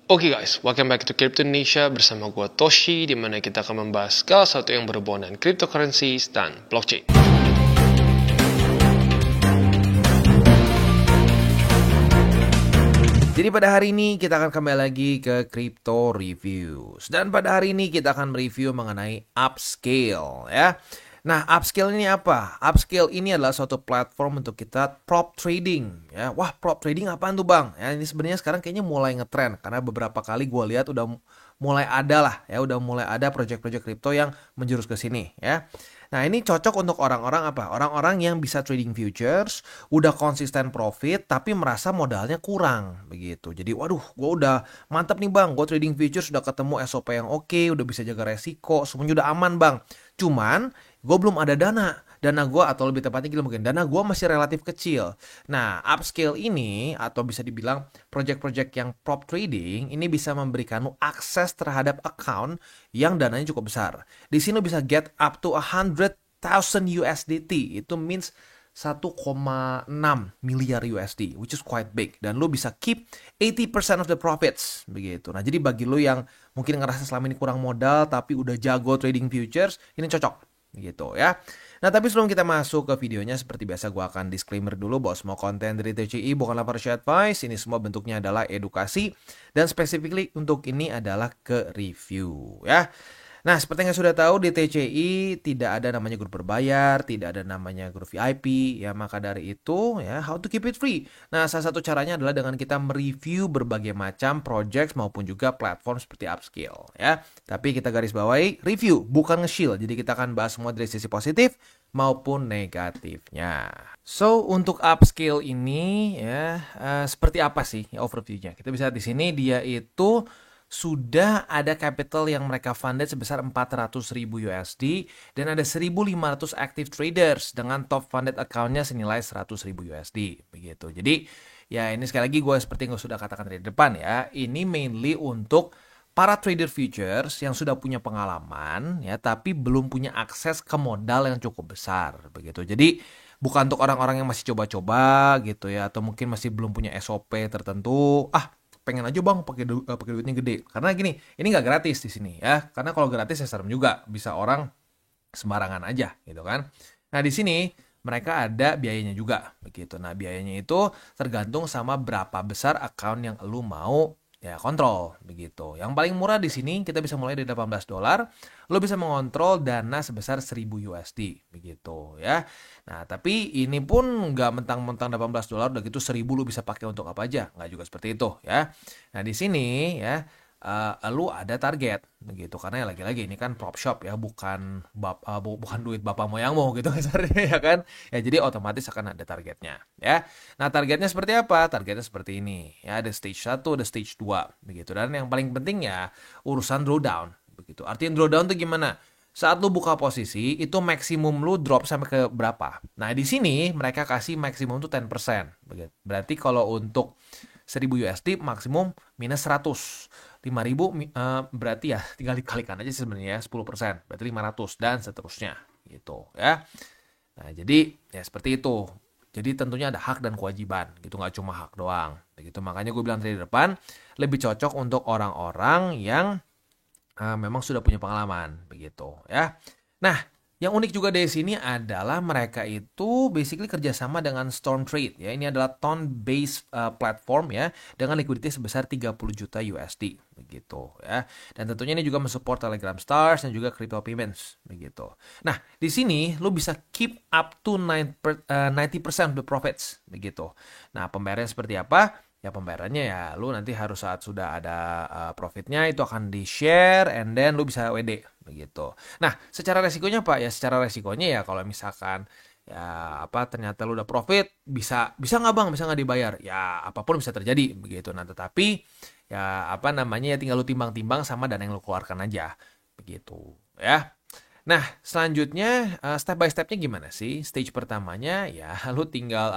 Oke guys, welcome back to Crypto Indonesia bersama gue Toshi, di mana kita akan membahas segala sesuatu yang berhubungan dengan cryptocurrencies dan blockchain. Jadi pada hari ini kita akan kembali lagi ke Crypto Reviews. Dan pada hari ini kita akan mereview mengenai Upscale ya. Nah, Upscale ini apa? Upscale ini adalah suatu platform untuk kita prop trading ya. Wah, prop trading apaan tuh Bang? Ya, ini sebenarnya sekarang kayaknya mulai ngetren karena beberapa kali gue lihat udah mulai ada lah ya, udah mulai ada project-project kripto yang menjurus ke sini ya. Nah, ini cocok untuk orang-orang apa? Orang-orang yang bisa trading futures, udah konsisten profit tapi merasa modalnya kurang begitu. Jadi, waduh, gue udah mantap nih Bang, gue trading futures udah ketemu SOP yang oke, udah bisa jaga resiko, semuanya udah aman Bang. Cuman gue belum ada dana gue, atau lebih tepatnya gila mungkin dana gue masih relatif kecil. Nah, Upscale ini atau bisa dibilang project-project yang prop trading ini bisa memberikan lu akses terhadap account yang dananya cukup besar. Di sini lu bisa get up to 100,000 USDT. Itu means 1,6 miliar USD, which is quite big. Dan lu bisa keep 80% of the profits begitu. Nah, jadi bagi lu yang mungkin ngerasa selama ini kurang modal tapi udah jago trading futures, ini cocok gitu ya. Nah, tapi sebelum kita masuk ke videonya, seperti biasa gue akan disclaimer dulu bahwa semua konten dari TCI bukanlah financial advice. Ini semua bentuknya adalah edukasi dan specifically untuk ini adalah ke review ya. Nah, seperti yang sudah tahu, di TCI tidak ada namanya grup berbayar, tidak ada namanya grup VIP ya. Maka dari itu ya, how to keep it free. Nah, salah satu caranya adalah dengan kita mereview berbagai macam project maupun juga platform seperti Upscale ya. Tapi kita garis bawahi review, bukan nge-shield. Jadi kita akan bahas semua dari sisi positif maupun negatifnya. So, untuk Upscale ini ya, seperti apa sih ya overview-nya? Kita bisa lihat di sini dia itu sudah ada capital yang mereka funded sebesar 400,000 USD dan ada 1.500 active traders dengan top funded account-nya senilai 100,000 USD begitu. Jadi ya ini sekali lagi gue seperti yang gue sudah katakan dari depan ya, ini mainly untuk para trader futures yang sudah punya pengalaman ya, tapi belum punya akses ke modal yang cukup besar begitu. Jadi bukan untuk orang-orang yang masih coba-coba gitu ya, atau mungkin masih belum punya SOP tertentu. Pengen aja Bang pakai duitnya gede. Karena gini, ini nggak gratis di sini ya. Karena kalau gratis ya serem juga, bisa orang sembarangan aja gitu kan. Nah, di sini mereka ada biayanya juga begitu. Nah, biayanya itu tergantung sama berapa besar account yang lu mau ya kontrol begitu. Yang paling murah di sini kita bisa mulai dari $18. Lo bisa mengontrol dana sebesar 1.000 USD begitu ya. Nah, tapi ini pun nggak mentang-mentang $18 udah gitu 1.000 lu bisa pakai untuk apa aja, nggak juga seperti itu ya. Nah, di sini ya lu ada target begitu, karena ya lagi-lagi ini kan prop shop ya, bukan bukan duit bapak moyangmu gitu kasarnya ya kan. Ya jadi otomatis akan ada targetnya ya. Nah, targetnya seperti apa? Targetnya seperti ini ya, ada stage 1, ada stage 2 begitu. Dan yang paling penting ya urusan drawdown begitu. Artinya drawdown itu gimana? Saat lu buka posisi, itu maksimum lu drop sampai ke berapa? Nah, di sini mereka kasih maksimum tuh 10%. Begitu. Berarti kalau untuk 1.000 USD maksimum minus 100. 5.000 berarti ya tinggal dikalikan aja sebenarnya 10%. Berarti 500 dan seterusnya gitu ya. Nah, jadi ya seperti itu. Jadi tentunya ada hak dan kewajiban gitu, nggak cuma hak doang. Begitu, makanya gue bilang dari depan lebih cocok untuk orang-orang yang memang sudah punya pengalaman begitu ya. Nah, yang unik juga dari sini adalah mereka itu basically kerjasama dengan Storm Trade ya. Ini adalah tone-based platform ya, dengan likuiditas sebesar 30 juta USD begitu ya. Dan tentunya ini juga mensupport Telegram Stars dan juga crypto payments begitu. Nah, di sini lu bisa keep up to 90% of the profits begitu. Nah, pembayarannya seperti apa? Ya, pembayarannya ya lu nanti harus saat sudah ada profitnya itu akan di share and then lu bisa WD begitu. Nah, secara resikonya Pak ya, secara resikonya ya kalau misalkan ya ternyata lu udah profit, bisa nggak Bang, bisa nggak dibayar? Ya apapun bisa terjadi begitu. Nah, tetapi ya ya tinggal lu timbang-timbang sama dana yang lu keluarkan aja begitu ya. Nah, selanjutnya step by stepnya gimana sih? Stage pertamanya ya lu tinggal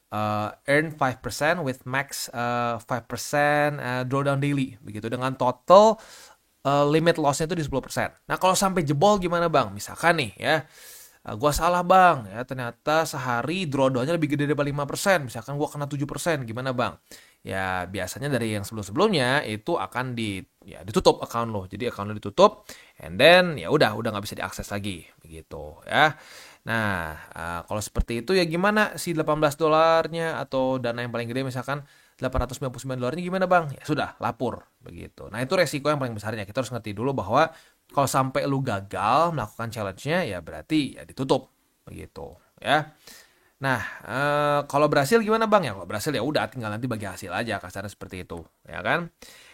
earn 5% with max 5% drawdown daily begitu, dengan total limit loss-nya itu di 10%. Nah, kalau sampai jebol gimana Bang? Misalkan nih ya, gua salah Bang ya, ternyata sehari drawdown-nya lebih gede daripada 5%, misalkan gua kena 7%, gimana Bang? ya biasanya dari yang sebelum-sebelumnya itu akan ditutup account lo. Jadi account lo ditutup, and then ya udah nggak bisa diakses lagi begitu ya. Nah, kalau seperti itu ya gimana si 18 dolarnya atau dana yang paling gede misalkan 899 dolarnya gimana bang? Ya sudah, lapor begitu. Nah itu resiko yang paling besarnya. Kita harus ngerti dulu bahwa kalau sampai lu gagal melakukan challenge-nya ya berarti ya ditutup begitu ya. Nah, kalau berhasil gimana bang? Ya kalau berhasil ya udah tinggal nanti bagi hasil aja kasarnya seperti itu ya kan.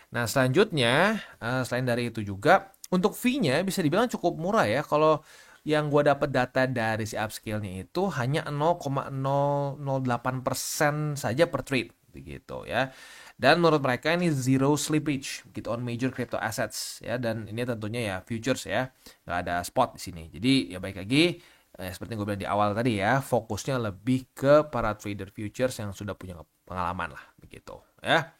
Nah selanjutnya selain dari itu juga untuk fee-nya bisa dibilang cukup murah ya. Kalau yang gua dapat data dari si upscale-nya itu hanya 0,008% saja per trade begitu ya. Dan menurut mereka ini zero slippage gitu on major crypto assets ya, dan ini tentunya ya futures ya, nggak ada spot di sini. Jadi ya baik lagi seperti yang gue bilang di awal tadi ya, fokusnya lebih ke para trader futures yang sudah punya pengalaman lah begitu ya.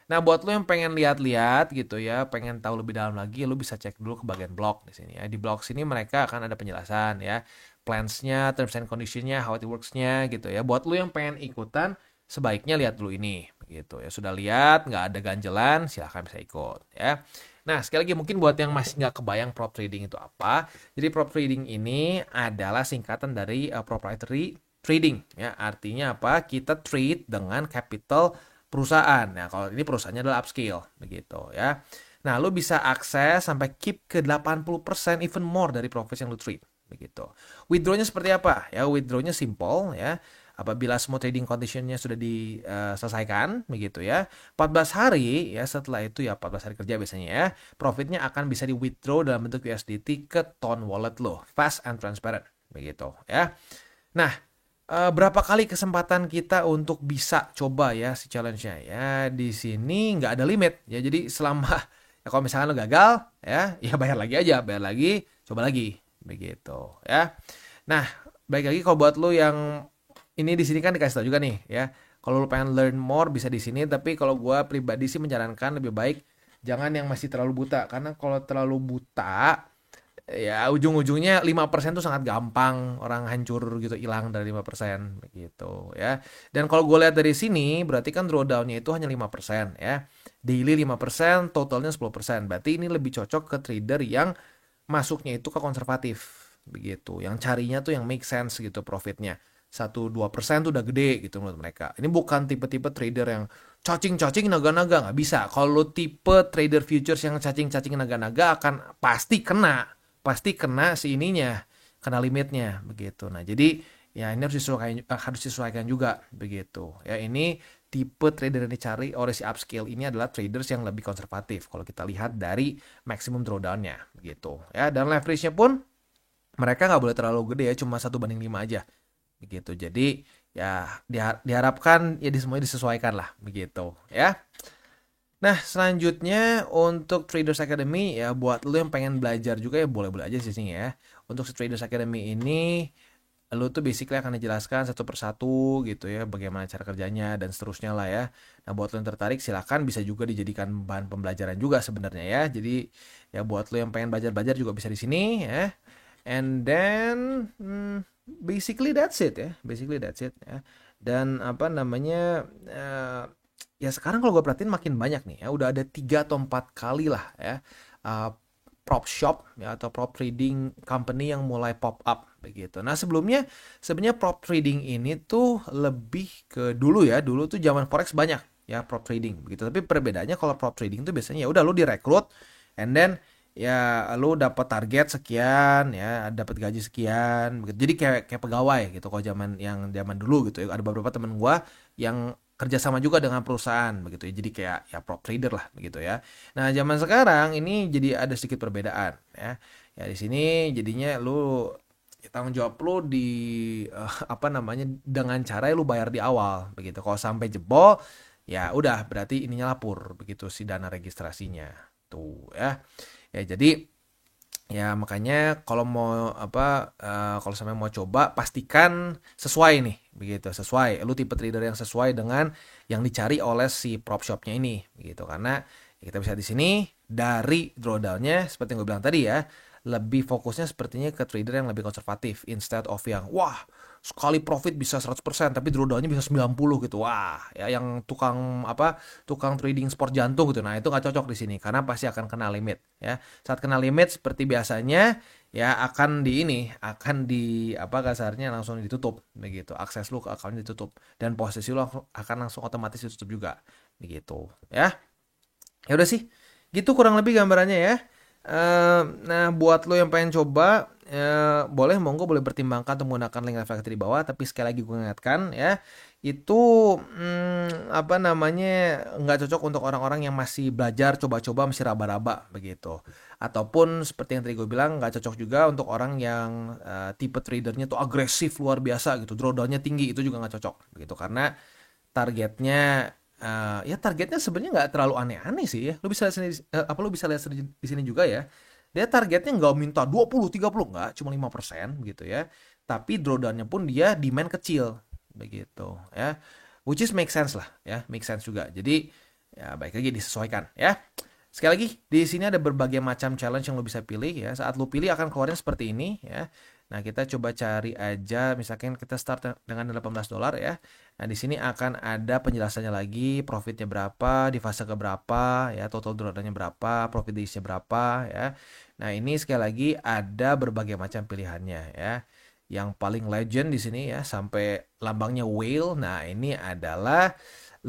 Nah, buat lo yang pengen lihat-lihat gitu ya, pengen tahu lebih dalam lagi, lo bisa cek dulu ke bagian blog di sini ya. Di blog sini mereka akan ada penjelasan ya, plans-nya, terms and condition-nya, how it works-nya gitu ya. Buat lo yang pengen ikutan, sebaiknya lihat dulu ini gitu ya. Sudah lihat, nggak ada ganjelan, silahkan bisa ikut ya. Nah, sekali lagi mungkin buat yang masih nggak kebayang prop trading itu apa. Jadi prop trading ini adalah singkatan dari proprietary trading ya. Artinya apa? Kita trade dengan capital perusahaan. Nah, kalau ini perusahaannya adalah upscale begitu ya. Nah, lu bisa akses sampai keep ke 80% even more dari profit yang lu trade begitu. Withdrawnya seperti apa? Ya, withdrawnya simple ya. Apabila semua trading conditionnya sudah diselesaikan begitu ya. 14 hari ya, setelah itu ya 14 hari kerja biasanya ya. Profitnya akan bisa di withdraw dalam bentuk USDT ke Ton wallet lo. Fast and transparent begitu ya. Nah, berapa kali kesempatan kita untuk bisa coba ya si challenge-nya ya, di sini nggak ada limit ya. Jadi selama ya kalau misalnya lo gagal ya bayar lagi aja, bayar lagi, coba lagi begitu ya. Nah, baik lagi kalau buat lo yang ini di sini kan dikasih tahu juga nih ya, kalau lo pengen learn more bisa di sini, tapi kalau gua pribadi sih menyarankan lebih baik jangan yang masih terlalu buta, karena kalau terlalu buta ya ujung-ujungnya 5% tuh sangat gampang orang hancur gitu, hilang dari 5% begitu ya. Dan kalau gue lihat dari sini berarti kan drawdown-nya itu hanya 5% ya. Daily 5%, totalnya 10%. Berarti ini lebih cocok ke trader yang masuknya itu ke konservatif begitu. Yang carinya tuh yang make sense gitu profitnya. 1-2% tuh udah gede gitu menurut mereka. Ini bukan tipe-tipe trader yang cacing-cacing naga-naga, nggak bisa. Kalau tipe trader futures yang cacing-cacing naga-naga akan pasti kena si ininya, kena limitnya begitu. Nah, jadi ya ini harus disesuaikan juga begitu. Ya, ini tipe trader yang dicari oleh si upscale ini adalah traders yang lebih konservatif kalau kita lihat dari maximum drawdown-nya begitu. Ya, dan leverage-nya pun mereka nggak boleh terlalu gede ya, cuma 1/5 aja begitu. Jadi ya diharapkan ya semuanya disesuaikan lah begitu ya. Nah, selanjutnya untuk Traders Academy ya, buat lo yang pengen belajar juga ya boleh-boleh aja sih ya. Untuk Traders Academy ini lo tuh basically akan dijelaskan satu persatu gitu ya, bagaimana cara kerjanya dan seterusnya lah ya. Nah, buat lo yang tertarik silahkan bisa juga dijadikan bahan pembelajaran juga sebenarnya ya. Jadi ya buat lo yang pengen belajar-belajar juga bisa di sini ya. And then basically that's it ya. Basically that's it ya. Dan apa namanya ya sekarang kalau gue perhatiin makin banyak nih ya, udah ada 3 atau 4 kali lah ya prop shop ya atau prop trading company yang mulai pop up begitu. Nah, sebelumnya sebenarnya prop trading ini tuh lebih ke dulu tuh zaman forex banyak ya prop trading begitu. Tapi perbedaannya kalau prop trading tuh biasanya ya udah lu direkrut and then ya lu dapat target sekian ya, dapat gaji sekian begitu. Jadi kayak pegawai gitu kalau zaman dulu gitu ya. Ada beberapa temen gua yang kerjasama juga dengan perusahaan begitu ya, jadi kayak ya prop trader lah begitu ya. Nah, zaman sekarang ini jadi ada sedikit perbedaan ya di sini jadinya lu tanggung jawab lu di apa namanya dengan cara lu bayar di awal begitu. Kalau sampai jebol ya udah berarti ininya lapor begitu si dana registrasinya tuh ya jadi ya makanya kalau mau kalau sampai mau coba pastikan sesuai nih begitu, sesuai lu tipe trader yang sesuai dengan yang dicari oleh si prop shopnya ini begitu. Karena ya kita bisa di sini dari drawdownnya seperti yang gue bilang tadi ya, lebih fokusnya sepertinya ke trader yang lebih konservatif instead of yang wah sekali profit bisa 100% tapi drawdown-nya bisa 90 gitu. Wah, ya yang tukang trading sport jantung gitu. Nah, itu nggak cocok di sini karena pasti akan kena limit ya. Saat kena limit seperti biasanya ya akan di apa kasarnya langsung ditutup begitu. Akses lu ke account ditutup dan posisi lu akan langsung otomatis ditutup juga begitu ya. Ya udah sih, gitu kurang lebih gambarannya ya. Nah, buat lo yang pengen coba, boleh monggo boleh pertimbangkan untuk menggunakan link refleksi di bawah. Tapi sekali lagi gue ingatkan ya, itu apa namanya nggak cocok untuk orang-orang yang masih belajar, coba-coba masih raba-raba begitu. Ataupun seperti yang tadi gue bilang nggak cocok juga untuk orang yang tipe tradernya tuh agresif luar biasa gitu, drawdown-nya tinggi itu juga nggak cocok gitu karena targetnya ya targetnya sebenarnya nggak terlalu aneh-aneh sih ya. Lu bisa lihat di sini juga ya. Dia targetnya nggak minta 20, 30 nggak, cuma 5% gitu ya. Tapi drawdown-nya pun dia demand kecil begitu ya. Which is make sense lah ya, make sense juga. Jadi ya baik lagi disesuaikan ya. Sekali lagi di sini ada berbagai macam challenge yang lo bisa pilih ya. Saat lo pilih akan keluarin seperti ini ya. Nah, kita coba cari aja misalkan kita start dengan $18 ya. Nah, di sini akan ada penjelasannya lagi, profitnya berapa, di fase ke berapa, ya, total drawdown-nya berapa, profit days-nya berapa, ya. Nah, ini sekali lagi ada berbagai macam pilihannya, ya. Yang paling legend di sini ya, sampai lambangnya whale. Nah, ini adalah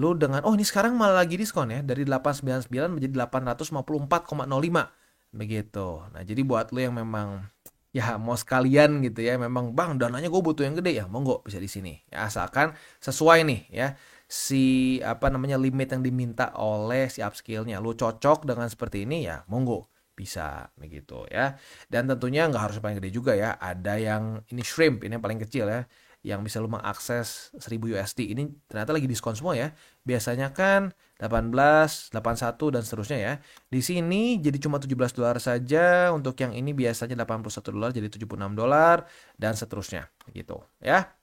lu dengan, oh ini sekarang malah lagi diskon ya, dari 899 menjadi 854,05. Begitu. Nah, jadi buat lu yang memang ya mau sekalian gitu ya memang bang dananya gue butuh yang gede ya monggo bisa di sini ya asalkan sesuai nih ya si apa namanya limit yang diminta oleh si upscale-nya lu cocok dengan seperti ini ya monggo bisa begitu ya dan tentunya nggak harus paling gede juga ya ada yang ini shrimp ini yang paling kecil ya yang bisa lu mengakses 1000 USD ini ternyata lagi diskon semua ya biasanya kan 18, 81 dan seterusnya ya. Di sini jadi cuma $17 saja, untuk yang ini biasanya $81 jadi $76 dan seterusnya gitu ya.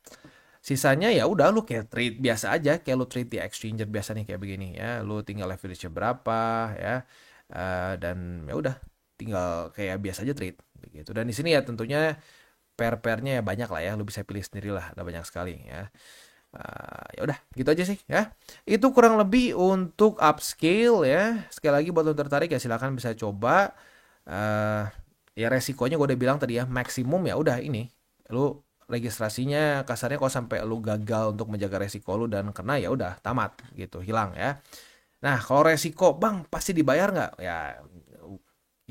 Sisanya ya udah lu kayak trade biasa aja, kayak lu trade di exchanger biasa nih kayak begini ya. Lu tinggal leverage-nya berapa ya. Dan ya udah tinggal kayak biasa aja trade begitu. Dan di sini ya tentunya pair-pairnya ya banyak lah ya, lu bisa pilih sendiri lah, ada banyak sekali ya. Ya udah gitu aja sih ya itu kurang lebih untuk upscale ya sekali lagi buat lo tertarik ya silakan bisa coba ya resikonya gue udah bilang tadi ya maksimum ya udah ini lu registrasinya kasarnya kalau sampai lu gagal untuk menjaga resiko lu dan kena ya udah tamat gitu hilang ya nah kalau resiko bang pasti dibayar nggak ya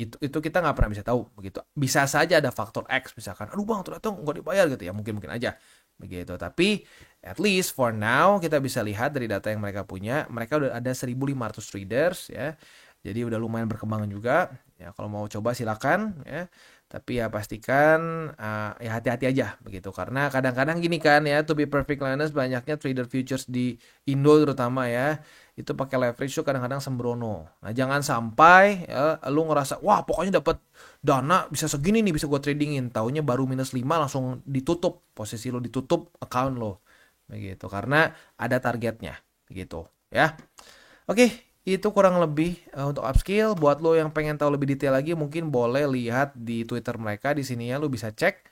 itu kita nggak pernah bisa tahu begitu bisa saja ada faktor X misalkan aduh bang ternyata nggak dibayar gitu ya mungkin aja begitu tapi at least for now kita bisa lihat dari data yang mereka punya mereka udah ada 1.500 traders ya jadi udah lumayan berkembang juga ya kalau mau coba silakan ya tapi ya pastikan ya hati-hati aja begitu karena kadang-kadang gini kan ya to be perfect honest banyaknya trader futures di Indo terutama ya itu pakai leverage tuh kadang-kadang sembrono. Nah, jangan sampai ya, lu ngerasa wah pokoknya dapat dana bisa segini nih bisa gue tradingin. Taunya baru -5 langsung ditutup. Posisi lu ditutup account lo. Begitu. Karena ada targetnya gitu ya. Oke, itu kurang lebih untuk upskill buat lo yang pengen tahu lebih detail lagi mungkin boleh lihat di Twitter mereka di sini ya lu bisa cek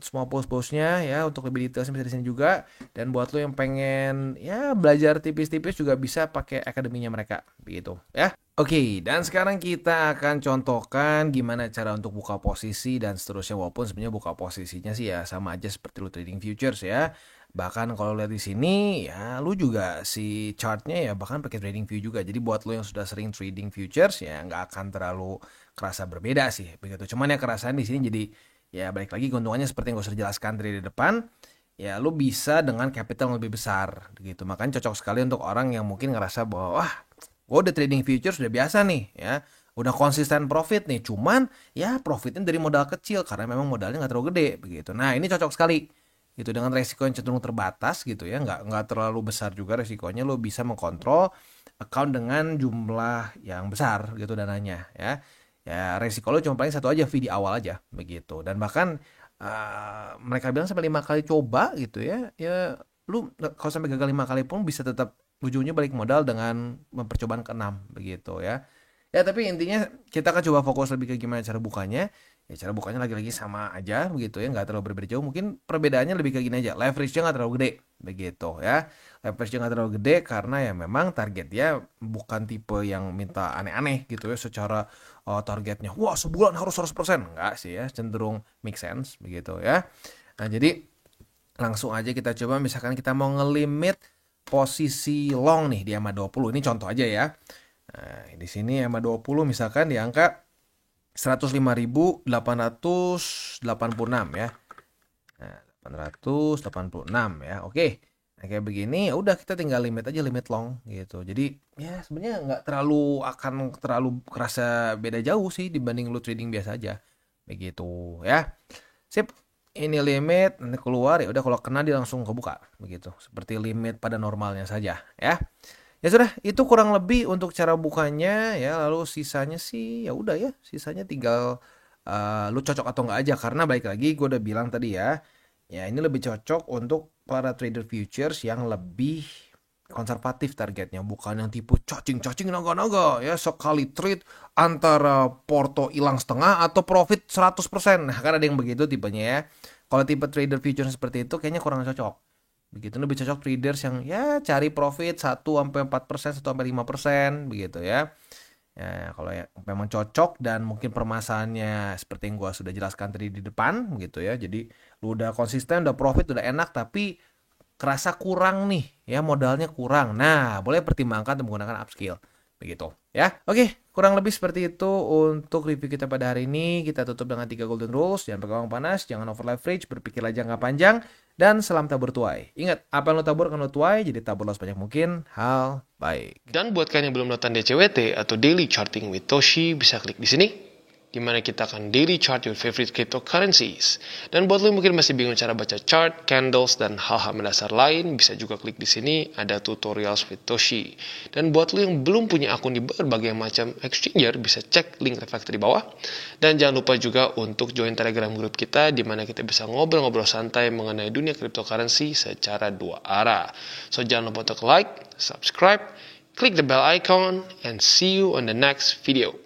semua post-postnya ya untuk lebih detailnya bisa di sini juga dan buat lo yang pengen ya belajar tipis-tipis juga bisa pakai akademinya mereka begitu ya oke dan sekarang kita akan contohkan gimana cara untuk buka posisi dan seterusnya walaupun sebenarnya buka posisinya sih ya sama aja seperti lo trading futures ya bahkan kalau lihat di sini ya lu juga si chartnya ya bahkan pakai trading view juga jadi buat lo yang sudah sering trading futures ya nggak akan terlalu kerasa berbeda sih begitu cuman ya kerasaan di sini jadi ya balik lagi keuntungannya seperti yang gue sudah jelaskan dari depan ya lu bisa dengan capital yang lebih besar gitu makanya cocok sekali untuk orang yang mungkin ngerasa bahwa wah gue udah trading futures udah biasa nih ya udah konsisten profit nih cuman ya profitnya dari modal kecil karena memang modalnya nggak terlalu gede begitu nah ini cocok sekali gitu dengan resiko yang cenderung terbatas gitu ya nggak terlalu besar juga resikonya lu bisa mengkontrol account dengan jumlah yang besar gitu dananya ya ya resiko lo cuma paling satu aja fee di awal aja begitu dan bahkan mereka bilang sampai 5 kali coba gitu ya ya lu kalau sampai gagal 5 kali pun bisa tetap ujungnya balik modal dengan mempercobaan ke-6 begitu ya Ya tapi intinya kita kan coba fokus lebih ke gimana cara bukanya. Ya cara bukanya lagi-lagi sama aja begitu ya, nggak terlalu berbeda jauh. Mungkin perbedaannya lebih kayak gini aja, leverage-nya nggak terlalu gede begitu ya. Leverage-nya nggak terlalu gede karena ya memang targetnya bukan tipe yang minta aneh-aneh gitu ya secara targetnya. Wah sebulan harus 100%. Nggak sih ya, cenderung make sense begitu ya. Nah jadi langsung aja kita coba misalkan kita mau ngelimit posisi long nih di EMA 20. Ini contoh aja ya. Nah, di sini EMA 20 misalkan di angka 105.886 ya. Nah, 886 ya. Oke. Nah, kayak begini ya udah kita tinggal limit aja, limit long gitu. Jadi ya sebenarnya nggak terlalu kerasa beda jauh sih dibanding lu trading biasa aja. Begitu ya. Sip. Ini limit nanti keluar ya udah, kalau kena dia langsung kebuka begitu. Seperti limit pada normalnya saja ya. Ya sudah, itu kurang lebih untuk cara bukanya ya. Lalu sisanya sih ya udah ya, sisanya tinggal lu cocok atau enggak aja, karena balik lagi gue udah bilang tadi ya. Ya ini lebih cocok untuk para trader futures yang lebih konservatif targetnya, bukan yang tipe cacing-cacing naga-naga ya, sekali trade antara porto hilang setengah atau profit 100%. Nah, kan ada yang begitu tipenya ya. Kalau tipe trader futures seperti itu kayaknya kurang cocok. Begitu lebih cocok traders yang ya cari profit 1-4%, 1-5% begitu ya. Ya, kalau ya memang cocok dan mungkin permasalahannya seperti yang gua sudah jelaskan tadi di depan gitu ya. Jadi lu udah konsisten, udah profit, udah enak tapi kerasa kurang nih ya, modalnya kurang. Nah, boleh pertimbangkan untuk menggunakan upskill begitu ya. Oke, kurang lebih seperti itu untuk review kita pada hari ini. Kita tutup dengan 3 golden rules. Jangan pakai uang panas, jangan over leverage, berpikirlah jangka panjang, dan salam tabur tuai. Ingat, apa yang lo tabur akan lo tuai, jadi taburlah sebanyak mungkin hal baik. Dan buat kalian yang belum nonton DCWT atau Daily Charting with Toshi, bisa klik di sini, di mana kita akan daily chart your favorite cryptocurrencies. Dan buat lo yang mungkin masih bingung cara baca chart, candles, dan hal-hal mendasar lain, bisa juga klik di sini, ada tutorials with Toshi. Dan buat lo yang belum punya akun di berbagai macam exchanger, bisa cek link reflektor di bawah. Dan jangan lupa juga untuk join Telegram group kita, di mana kita bisa ngobrol-ngobrol santai mengenai dunia cryptocurrency secara dua arah. So jangan lupa untuk like, subscribe, click the bell icon, and see you on the next video.